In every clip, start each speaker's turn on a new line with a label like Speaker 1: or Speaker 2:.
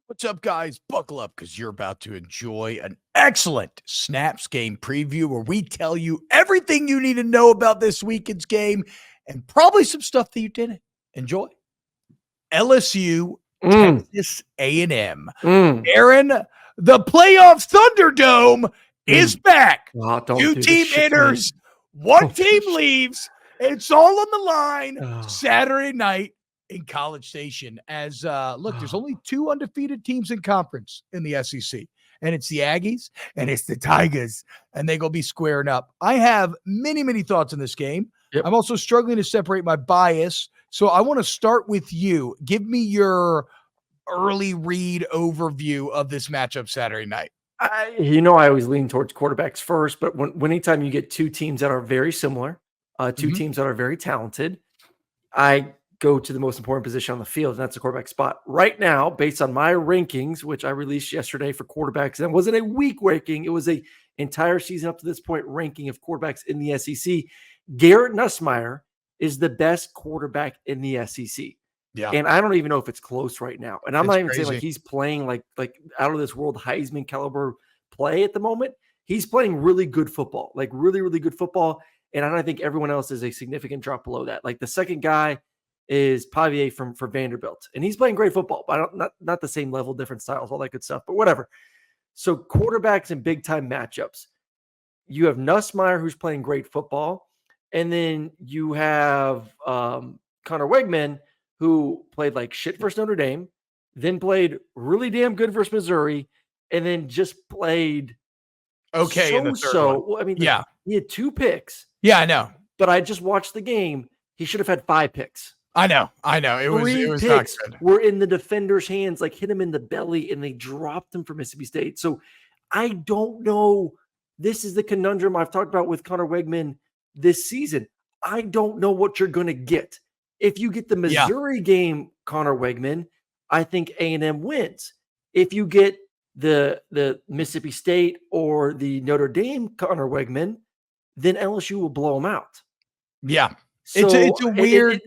Speaker 1: What's up, guys? Buckle up because you're about to enjoy an excellent Snaps game preview where we tell you everything you need to know about this weekend's game and probably some stuff that you didn't. Enjoy. LSU, Texas A&M. Aaron, the playoff Thunderdome is back.
Speaker 2: Oh,
Speaker 1: Two team enters, one team leaves. It's all on the line Saturday night in College Station. As there's only two undefeated teams in conference in the SEC, and it's the Aggies and it's the Tigers, and they're gonna be squaring up. I have many thoughts on this game.
Speaker 2: Yep.
Speaker 1: I'm also struggling to separate my bias, so I want to start with you. Give me your early read overview of this matchup Saturday night.
Speaker 2: I always lean towards quarterbacks first, but anytime you get two teams that are very similar, two teams that are very talented, I go to the most important position on the field, and that's the quarterback spot. Right now, based on my rankings, which I released yesterday for quarterbacks, and it wasn't a week ranking, it was a entire season up to this point ranking of quarterbacks in the SEC. Garrett Nussmeier is the best quarterback in the SEC.
Speaker 1: Yeah.
Speaker 2: And I don't even know if it's close right now. And I'm not even
Speaker 1: crazy.
Speaker 2: saying like he's playing like out of this world Heisman caliber play at the moment. He's playing really good football, like really good football. And I don't think everyone else is a significant drop below that. Like the second guy is Pavier for Vanderbilt, and he's playing great football, but not the same level, different styles, all that good stuff, but whatever. So quarterbacks in big time matchups, you have Nussmeier, who's playing great football. And then you have Connor Wegman, who played like shit versus Notre Dame, then played really damn good versus Missouri, and then just played
Speaker 1: okay in the third one.
Speaker 2: Well, I mean,
Speaker 1: yeah,
Speaker 2: he had 2 picks.
Speaker 1: Yeah, I know.
Speaker 2: But I just watched the game. He should have had 5 picks.
Speaker 1: I know. It was not good.
Speaker 2: Were in the defender's hands, like hit him in the belly, and they dropped him for Mississippi State. So I don't know. This is the conundrum I've talked about with Connor Wegman this season. I don't know what you're going to get. If you get the Missouri game, Connor Wegman, I think A&M wins. If you get the Mississippi State or the Notre Dame Connor Wegman, then LSU will blow them out.
Speaker 1: Yeah.
Speaker 2: So
Speaker 1: it's a weird.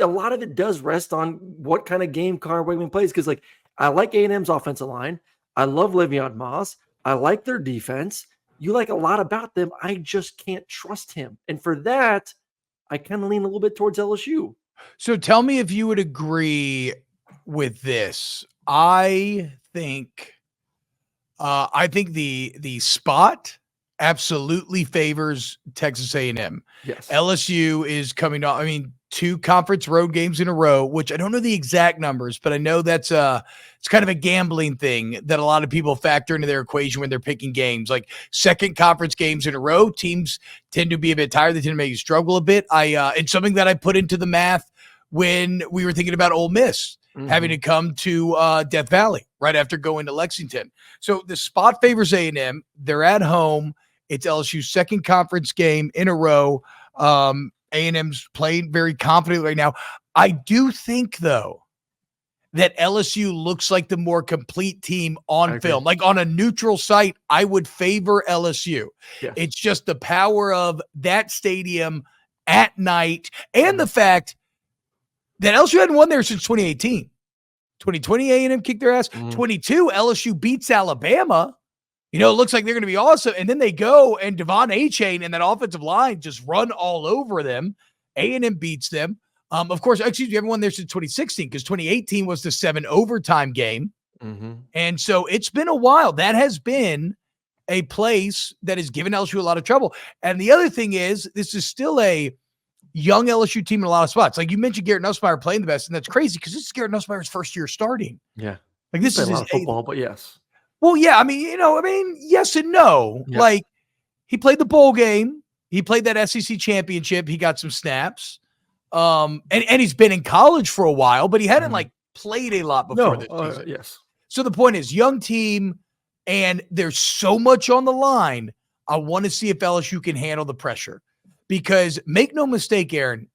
Speaker 2: A lot of it does rest on what kind of game Connor Wegman plays. Because like I like A&M's offensive line. I love Le'Veon Moss. I like their defense. You like a lot about them. I just can't trust him. And for that, I kind of lean a little bit towards LSU.
Speaker 1: So tell me if you would agree with this. I think the spot absolutely favors Texas A&M.
Speaker 2: Yes.
Speaker 1: LSU is coming off, 2 conference road games in a row, which I don't know the exact numbers, but I know that's it's kind of a gambling thing that a lot of people factor into their equation when they're picking games. Like second conference games in a row, teams tend to be a bit tired. They tend to make you struggle a bit. It's something that I put into the math when we were thinking about Ole Miss having to come to Death Valley right after going to Lexington. So the spot favors A&M. They're at home. It's LSU's second conference game in a row. A&M's playing very confidently right now. I do think, though, that LSU looks like the more complete team on film. Like on a neutral site, I would favor LSU.
Speaker 2: Yes.
Speaker 1: It's just the power of that stadium at night and the fact that LSU hadn't won there since 2018. 2020, A&M kicked their ass. 22, LSU beats Alabama. It looks like they're going to be awesome. And then they go and Devon Achane and that offensive line just run all over them. A&M beats them. Of course, we haven't won there since 2016 because 2018 was the 7 overtime game. And so it's been a while. That has been a place that has given LSU a lot of trouble. And the other thing is, this is still a young LSU team in a lot of spots. Like you mentioned Garrett Nussmeier playing the best, and that's crazy because this is Garrett Nussmeier's first year starting.
Speaker 2: Yeah.
Speaker 1: Like this is
Speaker 2: a lot of football, but yes.
Speaker 1: Well, yeah, yes and no.
Speaker 2: Yeah.
Speaker 1: Like he played the bowl game. He played that SEC championship. He got some snaps. And he's been in college for a while, but he hadn't like played a lot before this season.
Speaker 2: Yes.
Speaker 1: So the point is, young team, and there's so much on the line. I want to see if LSU can handle the pressure. Because make no mistake, Aaron,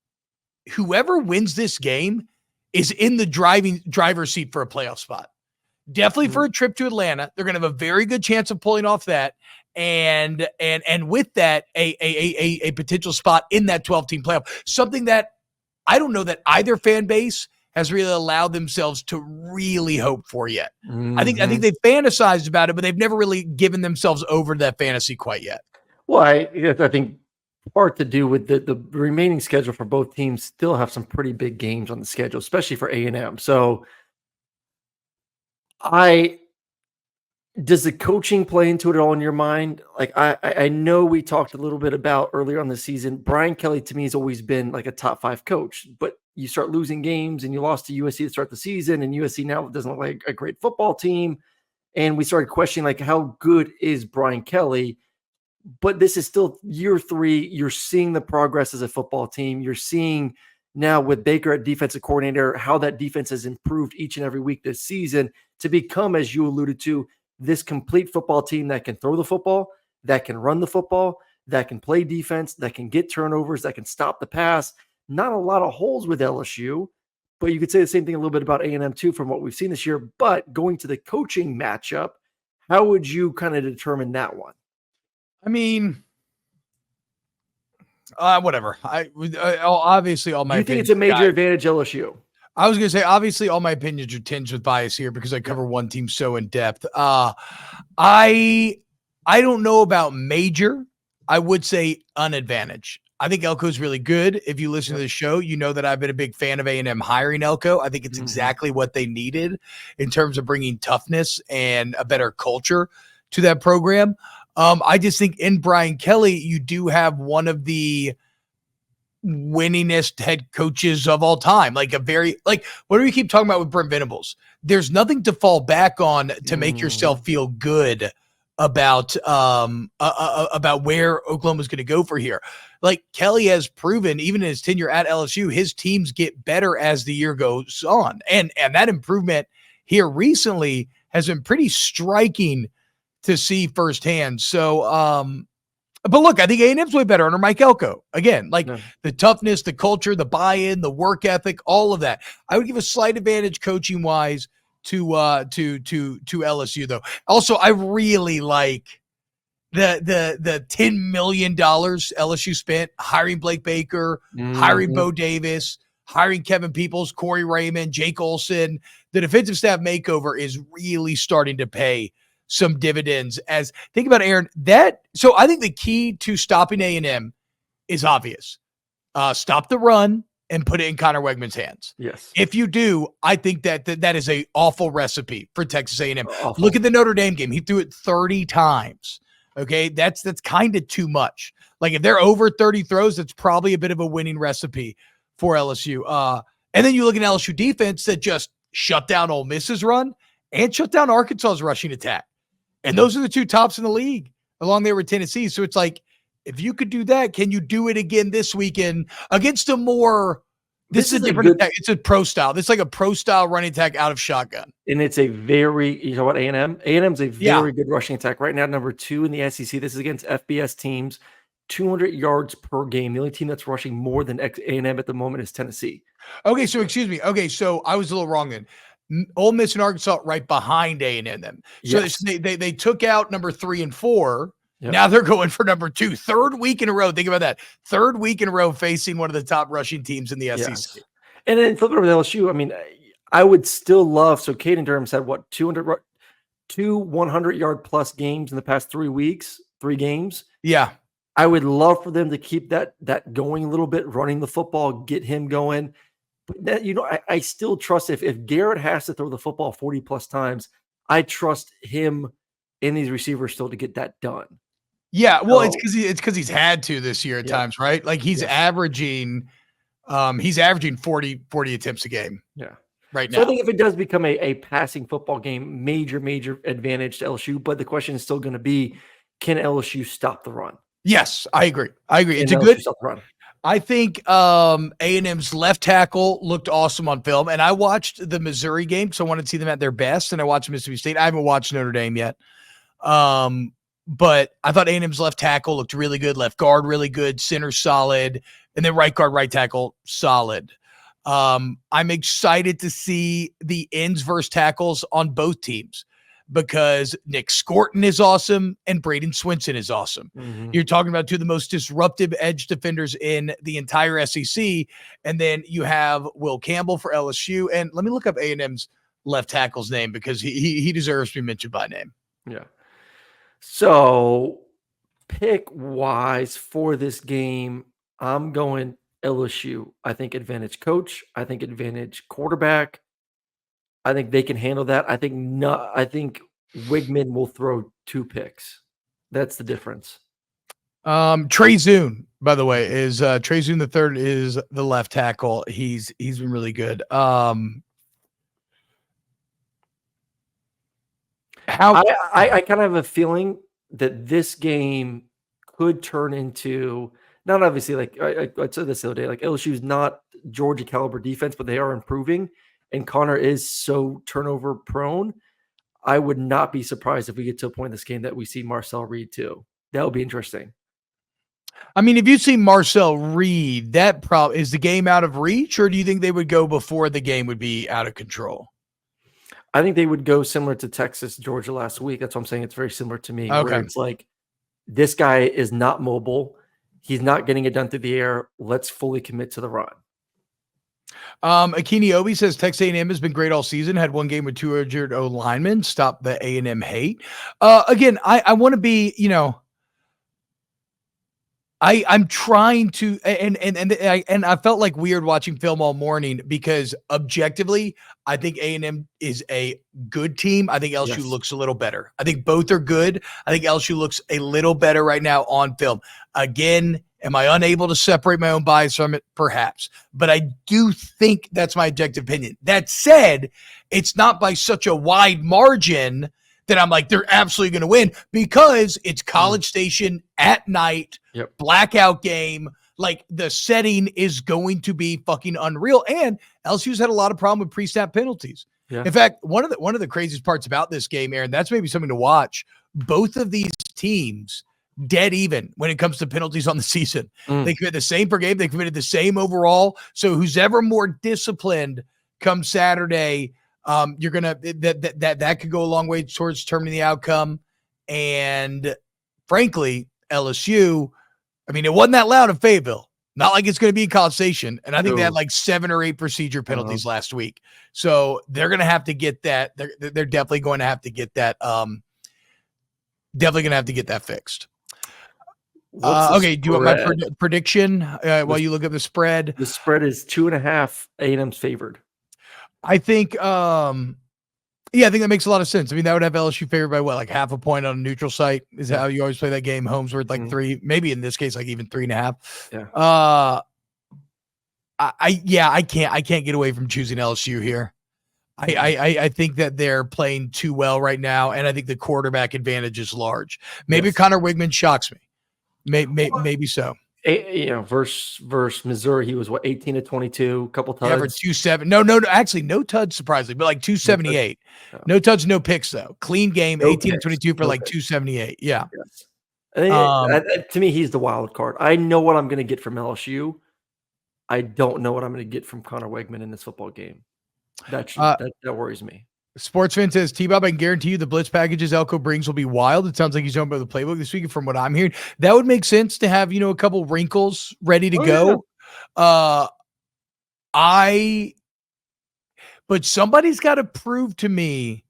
Speaker 1: whoever wins this game is in the driver's seat for a playoff spot. Definitely for a trip to Atlanta. They're going to have a very good chance of pulling off that. And with that, a potential spot in that 12-team playoff. Something that I don't know that either fan base has really allowed themselves to really hope for yet. I think
Speaker 2: Mhm.
Speaker 1: they've fantasized about it, but they've never really given themselves over to that fantasy quite yet.
Speaker 2: Well, I think part to do with the remaining schedule for both teams still have some pretty big games on the schedule, especially for A&M. So I does the coaching play into it all in your mind? Like I know we talked a little bit about earlier on the season. Brian Kelly to me has always been like a top 5 coach, but you start losing games and you lost to USC to start the season, and USC now doesn't look like a great football team. And we started questioning like how good is Brian Kelly? But this is still year 3. You're seeing the progress as a football team. You're seeing now with Baker at defensive coordinator, how that defense has improved each and every week this season to become, as you alluded to, this complete football team that can throw the football, that can run the football, that can play defense, that can get turnovers, that can stop the pass. Not a lot of holes with LSU, but you could say the same thing a little bit about A&M too from what we've seen this year. But going to the coaching matchup, how would you kind of determine that one?
Speaker 1: I mean, whatever. Obviously all my
Speaker 2: You think it's
Speaker 1: opinions.
Speaker 2: a major advantage LSU?
Speaker 1: I was going to say, obviously, all my opinions are tinged with bias here because I cover one team so in depth. I don't know about major. I would say unadvantage. I think Elko is really good. If you listen to the show, you know that I've been a big fan of A&M hiring Elko. I think it's exactly what they needed in terms of bringing toughness and a better culture to that program. I just think in Brian Kelly, you do have one of the winningest head coaches of all time. Like what do we keep talking about with Brent Venables? There's nothing to fall back on to make yourself feel good about where Oklahoma's going to go for here. Like Kelly has proven, even in his tenure at LSU, his teams get better as the year goes on, and that improvement here recently has been pretty striking to see firsthand. So, but look, I think A&M's way better under Mike Elko. Again, the toughness, the culture, the buy-in, the work ethic, all of that. I would give a slight advantage coaching wise to LSU though. Also, I really like the $10 million LSU spent hiring Blake Baker, hiring Bo Davis, hiring Kevin Peoples, Corey Raymond, Jake Olson. The defensive staff makeover is really starting to pay some dividends. As think about Aaron, so I think the key to stopping A&M is obvious. Stop the run and put it in Connor Wegman's hands.
Speaker 2: Yes.
Speaker 1: If you do, I think that is a awful recipe for Texas A&M.
Speaker 2: Awful.
Speaker 1: Look at the Notre Dame game. He threw it 30 times. Okay. That's kind of too much. Like if they're over 30 throws, that's probably a bit of a winning recipe for LSU. And then you look at LSU defense that just shut down Ole Miss's run and shut down Arkansas's rushing attack. And those are the two tops in the league along there with Tennessee. So it's like, if you could do that, can you do it again this weekend against a more, this is a different attack. It's a pro style. This is like a pro style running attack out of shotgun.
Speaker 2: And it's a very, you know what, A&M? A&M's a very good rushing attack. Right now, number 2 in the SEC. This is against FBS teams, 200 yards per game. The only team that's rushing more than A&M at the moment is Tennessee.
Speaker 1: Okay, so excuse me. Okay, so I was a little wrong then. Ole Miss and Arkansas right behind A&M then. So they took out number 3 and 4. Yep. Now they're going for number 2. Third week in a row. Think about that. Third week in a row facing one of the top rushing teams in the SEC.
Speaker 2: And then flipping over to LSU, I mean, I would still love, so Caden Durham's had what, 2 100-yard plus games in the past 3 weeks, 3 games.
Speaker 1: Yeah.
Speaker 2: I would love for them to keep that going a little bit, running the football, get him going. But that, you know, I still trust if Garrett has to throw the football 40 plus times, I trust him and these receivers still to get that done.
Speaker 1: Yeah, well, it's because he's had to this year at times, right? Like he's averaging 40 attempts a game.
Speaker 2: Yeah.
Speaker 1: Right now.
Speaker 2: So I think if it does become a passing football game, major advantage to LSU, but the question is still going to be, can LSU stop the run?
Speaker 1: Yes, I agree. It's a good run. I think A&M's left tackle looked awesome on film, and I watched the Missouri game because I wanted to see them at their best, and I watched Mississippi State. I haven't watched Notre Dame yet, but I thought A&M's left tackle looked really good, left guard really good, center solid, and then right guard, right tackle solid. I'm excited to see the ends versus tackles on both teams. because Nick Scorton is awesome and Braden Swinson is awesome.
Speaker 2: Mm-hmm.
Speaker 1: You're talking about two of the most disruptive edge defenders in the entire SEC. And then you have Will Campbell for LSU. And let me look up A&M's left tackle's name because he deserves to be mentioned by name.
Speaker 2: Yeah. So pick wise for this game, I'm going LSU. I think advantage coach. I think advantage quarterback. I think they can handle that. I think Wigman will throw 2 picks. That's the difference.
Speaker 1: Trey Zune, by the way, is Trey Zune the third is the left tackle. He's been really good.
Speaker 2: I kind of have a feeling that this game could turn into, not obviously like I said this the other day, like LSU is not Georgia caliber defense, but they are improving, and Connor is so turnover prone. I would not be surprised if we get to a point in this game that we see Marcel Reed too. That would be interesting.
Speaker 1: I mean, if you see Marcel Reed, that probably is the game out of reach, or do you think they would go before the game would be out of control?
Speaker 2: I think they would go similar to Texas, Georgia last week. That's what I'm saying. It's very similar to me.
Speaker 1: Okay.
Speaker 2: Where it's like, this guy is not mobile. He's not getting it done through the air. Let's fully commit to the run.
Speaker 1: Akini Obi says Texas A&M has been great all season. Had one game with 200 O linemen. Stop the A&M hate. Again, I want to be, I'm trying to, and I felt like weird watching film all morning because objectively, I think A&M is a good team. I think LSU looks a little better. I think both are good. I think LSU looks a little better right now on film. Again, am I unable to separate my own bias from it? Perhaps. But I do think that's my objective opinion. That said, it's not by such a wide margin that I'm like, they're absolutely going to win because it's College Station at night, blackout game. Like the setting is going to be fucking unreal. And LSU's had a lot of problem with pre-snap penalties. Yeah. In fact, one of the craziest parts about this game, Aaron, that's maybe something to watch. Both of these teams dead even when it comes to penalties on the season. They commit the same per game. They committed the same overall. So who's ever more disciplined come Saturday, you're gonna that could go a long way towards determining the outcome. And frankly, LSU, I mean, it wasn't that loud in Fayetteville. Not like it's going to be in College Station. And I think they had like 7 or 8 procedure penalties last week. So they're going to have to get that. They're definitely going to have to get that. Definitely going to have to get that fixed. Okay. Do you want my prediction while you look at the spread?
Speaker 2: The spread is 2.5. A&M's favored.
Speaker 1: I think, I think that makes a lot of sense. I mean, that would have LSU favored by what, like half a point on a neutral site? Is that how you always play that game? Home's worth like 3, maybe in this case, like even 3.5.
Speaker 2: Yeah.
Speaker 1: I can't get away from choosing LSU here. I think that they're playing too well right now, and I think the quarterback advantage is large. Maybe Connor Wigman shocks me. Maybe so.
Speaker 2: Versus Missouri, he was 18 to 22, couple tuds.
Speaker 1: Yeah, for 270. No, actually, no tuds, surprisingly, but like 278. No tuds, no picks though. Clean game, 18 to 22 for like 278. Yeah.
Speaker 2: Yes. To me, he's the wild card. I know what I'm going to get from LSU. I don't know what I'm going to get from Connor Wigman in this football game. That worries me.
Speaker 1: Sportsfan says, TBob, I can guarantee you the blitz packages Elko brings will be wild. It sounds like he's talking about the playbook this week. From what I'm hearing, that would make sense to have, a couple wrinkles ready to go. Yeah. But somebody's got to prove to me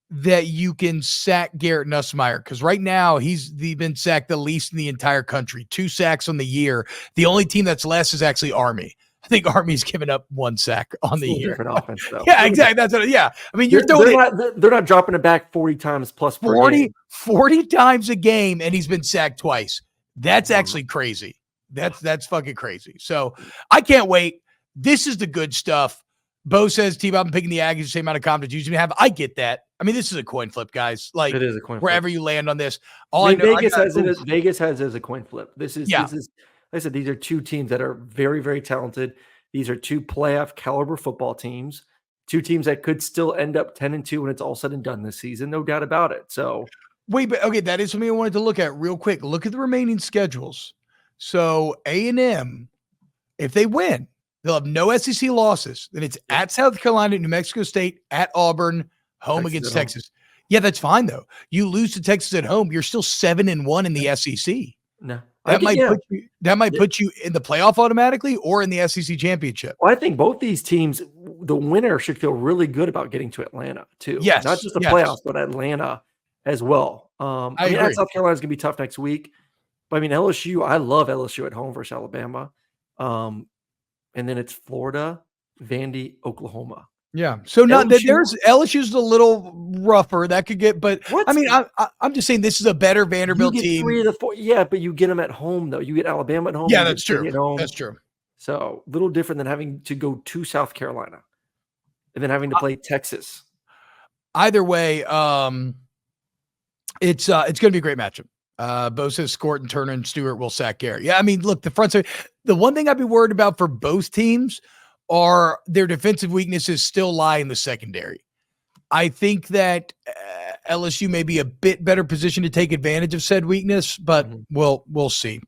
Speaker 1: that you can sack Garrett Nussmeier, because right now he's been sacked the least in the entire country. 2 sacks on the year. The only team that's less is actually Army. I think Army's given up 1 sack on the year.
Speaker 2: Different offense, though.
Speaker 1: Yeah, exactly. That's what. Yeah, I mean,
Speaker 2: they're not dropping it back 40 times plus
Speaker 1: 40 times a game, and he's been sacked twice. That's actually crazy. That's fucking crazy. So I can't wait. This is the good stuff. Bo says, T-Bob, I'm picking the Aggies, the same amount of confidence you usually have. I get that. I mean, this is a coin flip, guys. Like, it is a coin wherever flip. You land on this.
Speaker 2: Vegas has it as a coin flip. This is, like I said, these are 2 teams that are very, very talented. These are 2 playoff caliber football teams, 2 teams that could still end up 10-2 when it's all said and done this season. No doubt about it. So
Speaker 1: wait, but okay, that is something I wanted to look at real quick. Look at the remaining schedules. So A&M, if they win, they'll have no SEC losses. Then it's at South Carolina, New Mexico State, at Auburn, home against Texas. Yeah, that's fine though. You lose to Texas at home, you're still 7-1 in the SEC.
Speaker 2: No, I
Speaker 1: That
Speaker 2: get
Speaker 1: might
Speaker 2: yeah.
Speaker 1: put you in the playoff automatically or in the SEC championship.
Speaker 2: Well, I think both these teams, the winner should feel really good about getting to Atlanta too. Not
Speaker 1: Yes,
Speaker 2: just the playoffs,
Speaker 1: yes.
Speaker 2: but Atlanta as well.
Speaker 1: I
Speaker 2: At
Speaker 1: agree.
Speaker 2: South Carolina's gonna be tough next week. But I mean, LSU, I love LSU at home versus Alabama. Um, and then it's Florida, Vandy, Oklahoma.
Speaker 1: Yeah. So not that
Speaker 2: LSU,
Speaker 1: there's LSU's a little rougher. That could get, but I
Speaker 2: what?
Speaker 1: mean, I'm just saying this is a better
Speaker 2: You
Speaker 1: Vanderbilt
Speaker 2: get
Speaker 1: team.
Speaker 2: 3 of the 4. Yeah, but you get them at home though. You get Alabama at home,
Speaker 1: Yeah,
Speaker 2: you get
Speaker 1: that's true.
Speaker 2: Vandy at home.
Speaker 1: That's true.
Speaker 2: So a little different than having to go to South Carolina and then having to play Texas.
Speaker 1: Either way, it's going to be a great matchup. Bosa, Scort, and Turner and Stewart will sack Garrett. Yeah, I mean, look, the front side. The one thing I'd be worried about for both teams are their defensive weaknesses still lie in the secondary. I think that LSU may be a bit better position to take advantage of said weakness, but we'll see.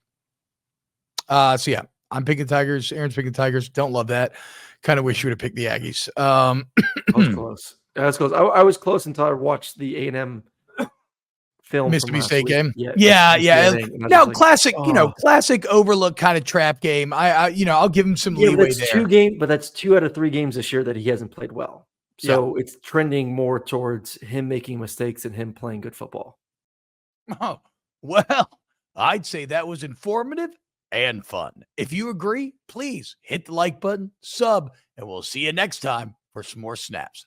Speaker 1: So yeah, I'm picking Tigers. Aaron's picking Tigers. Don't love that. Kind of wish you would have picked the Aggies.
Speaker 2: I was close. I was close. I was close until I watched the A&M film from
Speaker 1: Mississippi
Speaker 2: last
Speaker 1: State
Speaker 2: week.
Speaker 1: game.
Speaker 2: Yeah.
Speaker 1: Yeah. Now,
Speaker 2: Like,
Speaker 1: classic, classic overlook kind of trap game. I'll give him some leeway there.
Speaker 2: But that's 2 out of 3 games this year that he hasn't played well. So it's trending more towards him making mistakes and him playing good football.
Speaker 1: Oh, well, I'd say that was informative and fun. If you agree, please hit the like button, sub, and we'll see you next time for some more snaps.